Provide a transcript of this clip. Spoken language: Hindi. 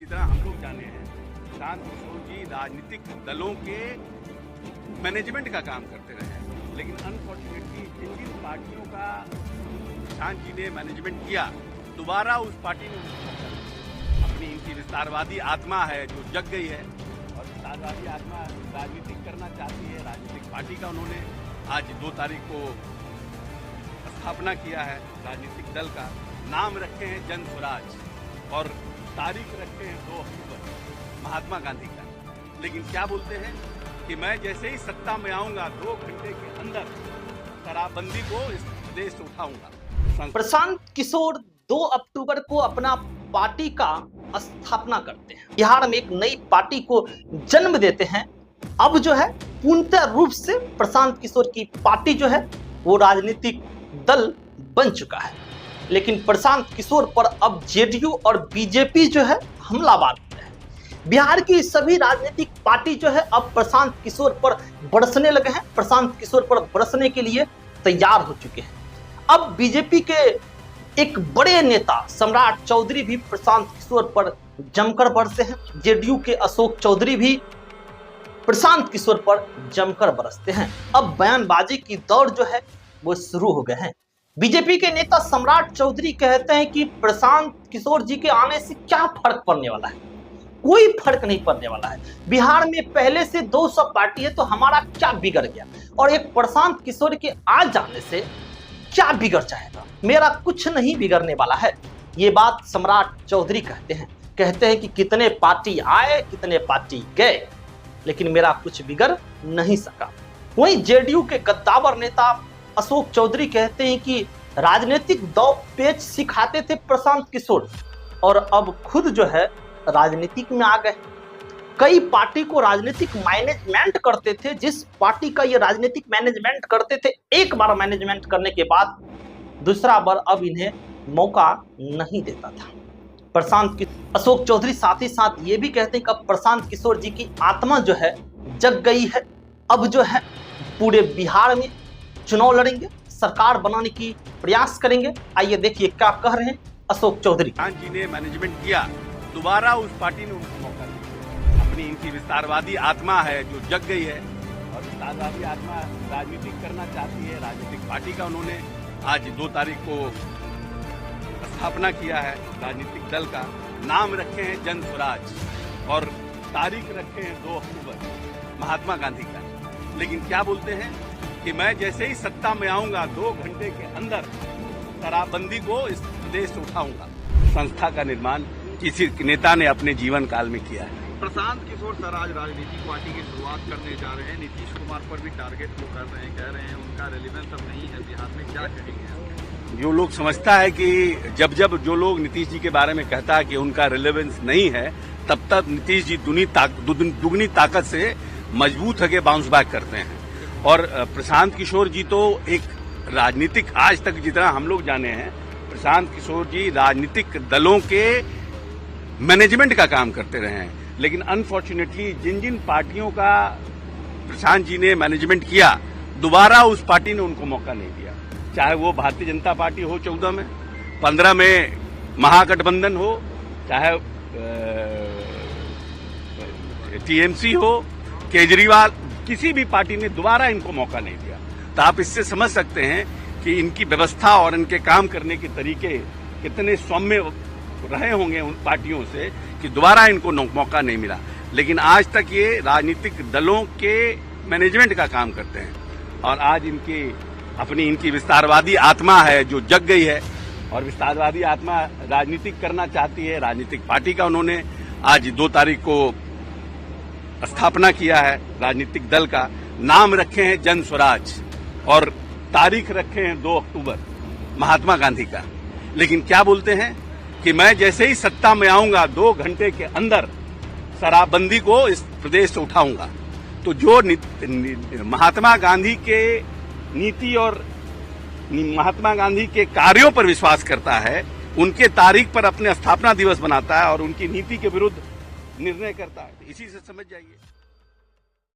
जिस तरह हम लोग जाने हैं, प्रशांत किशोर जी राजनीतिक दलों के मैनेजमेंट का काम करते रहे हैं, लेकिन अनफॉर्चुनेटली जिन पार्टियों का प्रशांत जी ने मैनेजमेंट किया, दोबारा उस पार्टी ने अपनी इनकी विस्तारवादी आत्मा है जो जग गई है, और विस्तारवादी आत्मा राजनीतिक करना चाहती है। राजनीतिक पार्टी का उन्होंने आज 2 तारीख को स्थापना किया है। राजनीतिक दल का नाम रखे हैं जन स्वराज और तारीख रखे हैं 2 अक्टूबर महात्मा गांधी का। लेकिन क्या बोलते हैं कि मैं जैसे ही सत्ता में आऊंगा 2 घंटे के अंदर शराबबंदी को इस प्रदेश से उठाऊंगा। प्रशांत किशोर 2 अक्टूबर को अपना पार्टी का स्थापना करते हैं, बिहार में एक नई पार्टी को जन्म देते हैं। अब जो है पूर्णतः रूप से प्रशांत किशोर की पार्टी जो है वो राजनीतिक दल बन चुका है। लेकिन प्रशांत किशोर पर अब जेडीयू और बीजेपी जो है हमलावर होते हैं। बिहार की सभी राजनीतिक पार्टी जो है अब प्रशांत किशोर पर बरसने लगे हैं, प्रशांत किशोर पर बरसने के लिए तैयार हो चुके हैं। अब बीजेपी के एक बड़े नेता सम्राट चौधरी भी प्रशांत किशोर पर जमकर बरसे हैं। जेडीयू के अशोक चौधरी भी प्रशांत किशोर पर जमकर बरसते हैं। अब बयानबाजी की दौड़ जो है वो शुरू हो गए हैं। बीजेपी के नेता सम्राट चौधरी कहते हैं कि प्रशांत किशोर जी के आने से क्या फर्क पड़ने वाला है, कोई फर्क नहीं पड़ने वाला है। बिहार में पहले से 200 पार्टी है तो हमारा क्या बिगड़ गया, और एक प्रशांत किशोर के आ जाने से क्या बिगड़ जाएगा, मेरा कुछ नहीं बिगड़ने वाला है। ये बात सम्राट चौधरी कहते हैं कि कितने पार्टी आए कितने पार्टी गए, लेकिन मेरा कुछ बिगड़ नहीं सका। वहीं जेडीयू के गद्दावर नेता अशोक चौधरी कहते हैं कि राजनीतिक दौड़ पेच सिखाते थे प्रशांत किशोर, और अब खुद जो है राजनीतिक में आ गए। कई पार्टी को राजनीतिक मैनेजमेंट करते थे, जिस पार्टी का ये राजनीतिक मैनेजमेंट करते थे, एक बार मैनेजमेंट करने के बाद दूसरा बार अब इन्हें मौका नहीं देता था। अशोक चौधरी साथ ही साथ ये भी कहते हैं कि अब प्रशांत किशोर जी की आत्मा जो है जग गई है। अब जो है पूरे बिहार में चुनाव लड़ेंगे, सरकार बनाने की प्रयास करेंगे। आइए देखिए क्या कह रहे हैं अशोक चौधरी। प्रशांत जी ने मैनेजमेंट किया, दोबारा उस पार्टी ने उनको मौका दिया। अपनी इनकी विस्तारवादी आत्मा है जो जग गई है, और विस्तारवादी आत्मा राजनीतिक करना चाहती है। राजनीतिक पार्टी का उन्होंने आज 2 तारीख को स्थापना किया है। राजनीतिक दल का नाम रखे हैं जन स्वराज और तारीख रखे हैं 2 अक्टूबर महात्मा गांधी का। लेकिन क्या बोलते हैं कि मैं जैसे ही सत्ता में आऊंगा 2 घंटे के अंदर शराबबंदी को इस प्रदेश से उठाऊंगा। संस्था का निर्माण किसी नेता ने अपने जीवन काल में किया है। प्रशांत किशोर सर आज राजनीतिक पार्टी की शुरुआत करने जा रहे हैं, नीतीश कुमार पर भी टारगेट वो कर रहे हैं, कह रहे हैं उनका रेलेवेंस अब नहीं है बिहार में, क्या कहेंगे? जो लोग समझता है कि जब जो लोग नीतीश जी के बारे में कहता है कि उनका रेलेवेंस नहीं है, तब तक नीतीश जी दुगनी ताकत से मजबूत होकर बाउंस बैक करते हैं। और प्रशांत किशोर जी तो एक राजनीतिक, आज तक जितना हम लोग जाने हैं, प्रशांत किशोर जी राजनीतिक दलों के मैनेजमेंट का काम करते रहे हैं। लेकिन अनफॉर्चुनेटली जिन पार्टियों का प्रशांत जी ने मैनेजमेंट किया, दोबारा उस पार्टी ने उनको मौका नहीं दिया। चाहे वो भारतीय जनता पार्टी हो 14 में, 15 में महागठबंधन हो, चाहे टीएमसी हो, केजरीवाल, किसी भी पार्टी ने दोबारा इनको मौका नहीं दिया। तो आप इससे समझ सकते हैं कि इनकी व्यवस्था और इनके काम करने के तरीके कितने सौम्य रहे होंगे उन पार्टियों से कि दोबारा इनको मौका नहीं मिला। लेकिन आज तक ये राजनीतिक दलों के मैनेजमेंट का काम करते हैं, और आज इनकी विस्तारवादी आत्मा है जो जग गई है, और विस्तारवादी आत्मा राजनीतिक करना चाहती है। राजनीतिक पार्टी का उन्होंने आज 2 तारीख को स्थापना किया है। राजनीतिक दल का नाम रखे हैं जन स्वराज और तारीख रखे हैं 2 अक्टूबर महात्मा गांधी का। लेकिन क्या बोलते हैं कि मैं जैसे ही सत्ता में आऊंगा 2 घंटे के अंदर शराबबंदी को इस प्रदेश से उठाऊंगा। तो जो महात्मा गांधी के नीति और महात्मा गांधी के कार्यों पर विश्वास करता है, उनके तारीख पर अपने स्थापना दिवस बनाता है और उनकी नीति के विरुद्ध निर्णय करता है, इसी से समझ जाइए।